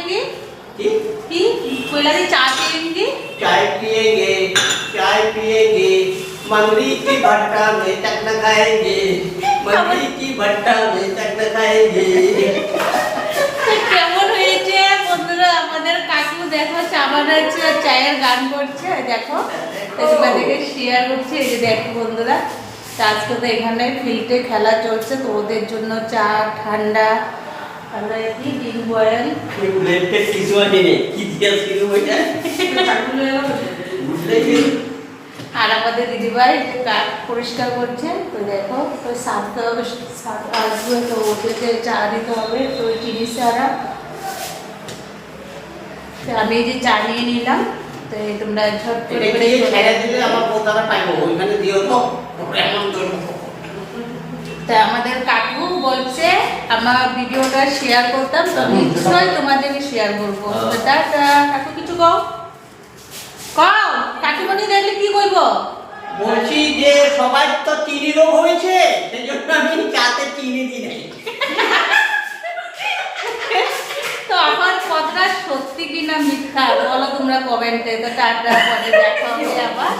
पियेंगे की कोयला दी चाय पियेंगे चाय पियेंगे मंगरी की भट्टा में चटना खाएंगे मंगरी की भट्टा में चटना खाएंगे কেমন হয়েছে বন্ধুরা আমাদের কাকু দেখো চা বানাচ্ছে চায়ের গান করছে দেখো তোমাদেরকে শেয়ার করছি এই যে দেখো বন্ধুরা আজকে তো এখানে ফিল্ডে খেলা চলছে তো ওদের জন্য চা ঠান্ডা আমরা কি ডিম বয়েল প্লেটে কিছু আনেনি কি দিয়া শুরু হয়ে যায় আর আমাদের দিদিভাই যে কাঠ পরিষ্কার করছে তো দেখো তো সারতে হবে আসবে তো ওদেরকে চা দিতে হবে তো চিনি সারা আমি এই যে চা নিয়ে নিলাম তো এই তোমরা ঝট করে করে ছেড়ে দিলে আমার পোতাটা পাইবো ওইখানে দিও তো এমন তা আমাদের কাকু বলছে আমার ভিডিওটা শেয়ার করতাম তো নিশ্চয়ই তোমাদেরকে শেয়ার করবো টাটা কাকু কিছু কও কও কাকিমণি দেখলে কি কইবো বলছি যে সবার তো চিনি রোগ হয়েছে সেজন্য আমি চাতে চিনি দিই নাই তো আমার কথাটা সত্যি কিনা মিথ্যা বলো তোমরা কমেন্টে তো টাটা পরে দেখা হবে আবার